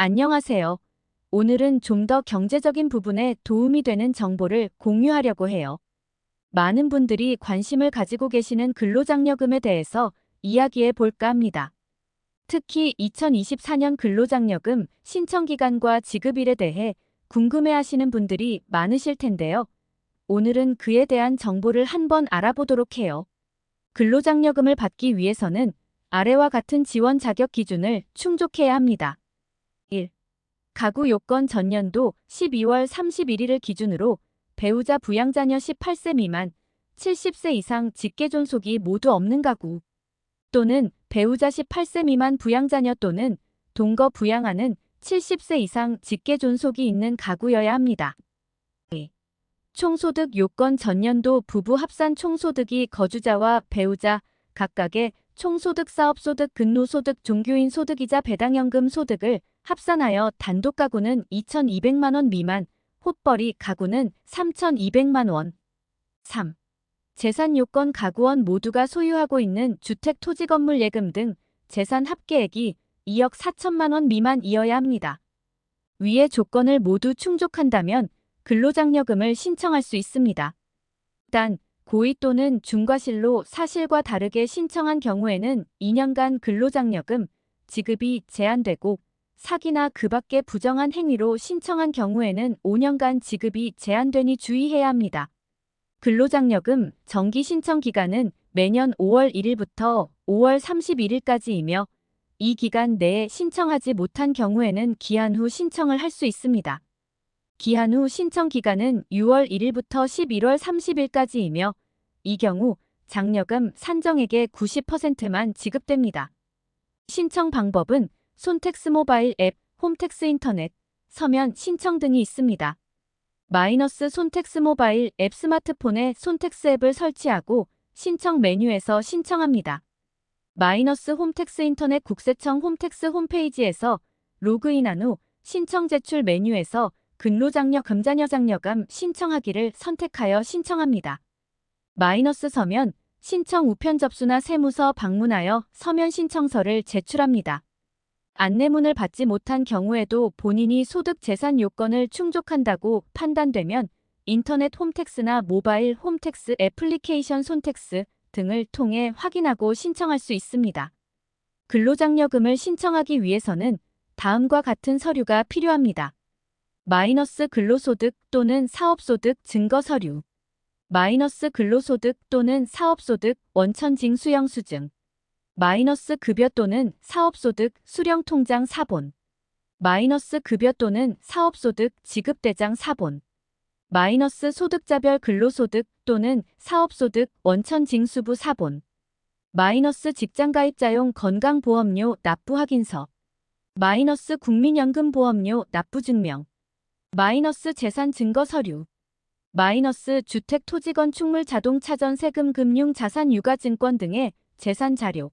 안녕하세요. 오늘은 좀 더 경제적인 부분에 도움이 되는 정보를 공유하려고 해요. 많은 분들이 관심을 가지고 계시는 근로장려금에 대해서 이야기해 볼까 합니다. 특히 2024년 근로장려금 신청 기간과 지급일에 대해 궁금해 하시는 분들이 많으실 텐데요. 오늘은 그에 대한 정보를 한번 알아보도록 해요. 근로장려금을 받기 위해서는 아래와 같은 지원 자격 기준을 충족해야 합니다. 1. 가구 요건 전년도 12월 31일을 기준으로 배우자 부양자녀 18세 미만, 70세 이상 직계존속이 모두 없는 가구 또는 배우자 18세 미만 부양자녀 또는 동거 부양하는 70세 이상 직계존속이 있는 가구여야 합니다. 총소득 요건 전년도 부부 합산 총소득이 거주자와 배우자 각각의 총소득 사업소득 근로소득 종교인 소득이자 배당연금 소득을 합산하여 단독 가구는 2,200만 원 미만, 홑벌이 가구는 3,200만 원. 3. 재산 요건 가구원 모두가 소유하고 있는 주택 토지 건물 예금 등 재산 합계액이 2억 4천만 원 미만이어야 합니다. 위의 조건을 모두 충족한다면 근로장려금을 신청할 수 있습니다. 단, 고의 또는 중과실로 사실과 다르게 신청한 경우에는 2년간 근로장려금 지급이 제한되고 사기나 그 밖의 부정한 행위로 신청한 경우에는 5년간 지급이 제한되니 주의해야 합니다. 근로장려금 정기 신청 기간은 매년 5월 1일부터 5월 31일까지이며 이 기간 내에 신청하지 못한 경우에는 기한 후 신청을 할 수 있습니다. 기한 후 신청 기간은 6월 1일부터 11월 30일까지이며 이 경우 장려금 산정액의 90%만 지급됩니다. 신청 방법은 손택스 모바일 앱, 홈택스 인터넷, 서면 신청 등이 있습니다. 마이너스 손택스 모바일 앱 스마트폰에 손택스 앱을 설치하고 신청 메뉴에서 신청합니다. 마이너스 홈택스 인터넷 국세청 홈택스 홈페이지에서 로그인한 후 신청 제출 메뉴에서 근로장려 금자녀장려금 신청하기를 선택하여 신청합니다. 마이너스 서면 신청 우편 접수나 세무서 방문하여 서면 신청서를 제출합니다. 안내문을 받지 못한 경우에도 본인이 소득 재산 요건을 충족한다고 판단되면 인터넷 홈택스나 모바일 홈택스 애플리케이션 손택스 등을 통해 확인하고 신청할 수 있습니다. 근로장려금을 신청하기 위해서는 다음과 같은 서류가 필요합니다. 마이너스 근로소득 또는 사업소득 증거 서류, 마이너스 근로소득 또는 사업소득 원천징 수령수증, 마이너스 급여 또는 사업소득 수령통장 사본, 마이너스 급여 또는 사업소득 지급대장 사본, 마이너스 소득자별 근로소득 또는 사업소득 원천징수부 사본, 마이너스 직장가입자용 건강보험료 납부 확인서, 마이너스 국민연금보험료 납부 증명, 마이너스 재산 증거 서류, 마이너스 주택 토지 건축물 자동차전 세금 금융 자산 유가 증권 등의 재산 자료.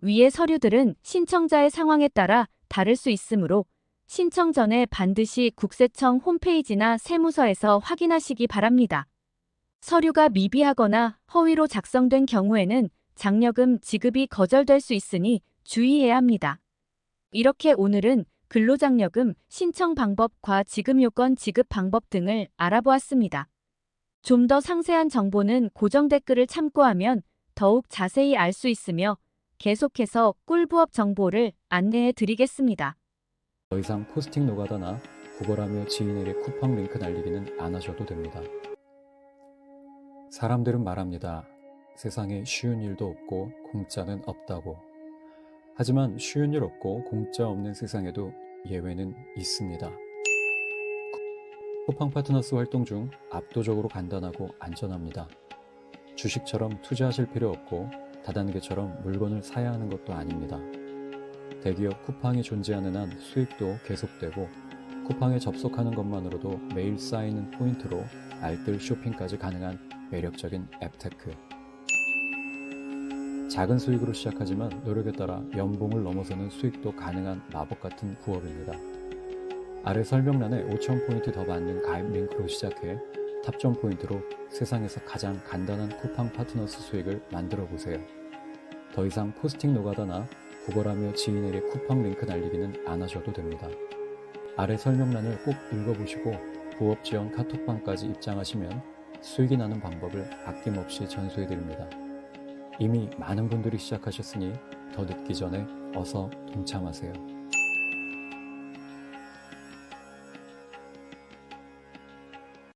위의 서류들은 신청자의 상황에 따라 다를 수 있으므로 신청 전에 반드시 국세청 홈페이지나 세무서에서 확인하시기 바랍니다. 서류가 미비하거나 허위로 작성된 경우에는 장려금 지급이 거절될 수 있으니 주의해야 합니다. 이렇게 오늘은 근로장려금 신청 방법과 지급 요건 지급 방법 등을 알아보았습니다. 좀 더 상세한 정보는 고정 댓글을 참고하면 더욱 자세히 알 수 있으며 계속해서 꿀부업 정보를 안내해 드리겠습니다. 더 이상 포스팅 노가다나 구걸하며 지인에게 쿠팡 링크 날리기는 안 하셔도 됩니다. 사람들은 말합니다. 세상에 쉬운 일도 없고 공짜는 없다고. 하지만 쉬운 일 없고 공짜 없는 세상에도 예외는 있습니다. 쿠팡 파트너스 활동 중 압도적으로 간단하고 안전합니다. 주식처럼 투자하실 필요 없고 다단계처럼 물건을 사야 하는 것도 아닙니다. 대기업 쿠팡이 존재하는 한 수익도 계속되고 쿠팡에 접속하는 것만으로도 매일 쌓이는 포인트로 알뜰 쇼핑까지 가능한 매력적인 앱테크. 작은 수익으로 시작하지만 노력에 따라 연봉을 넘어서는 수익도 가능한 마법 같은 부업입니다. 아래 설명란에 5,000포인트 더 받는 가입 링크로 시작해 탑점 포인트로 세상에서 가장 간단한 쿠팡 파트너스 수익을 만들어 보세요. 더 이상 포스팅 노가다나 구걸하며 지인에게 쿠팡 링크 날리기는 안 하셔도 됩니다. 아래 설명란을 꼭 읽어보시고 부업 지원 카톡방까지 입장하시면 수익이 나는 방법을 아낌없이 전수해드립니다. 이미 많은 분들이 시작하셨으니 더 늦기 전에 어서 동참하세요.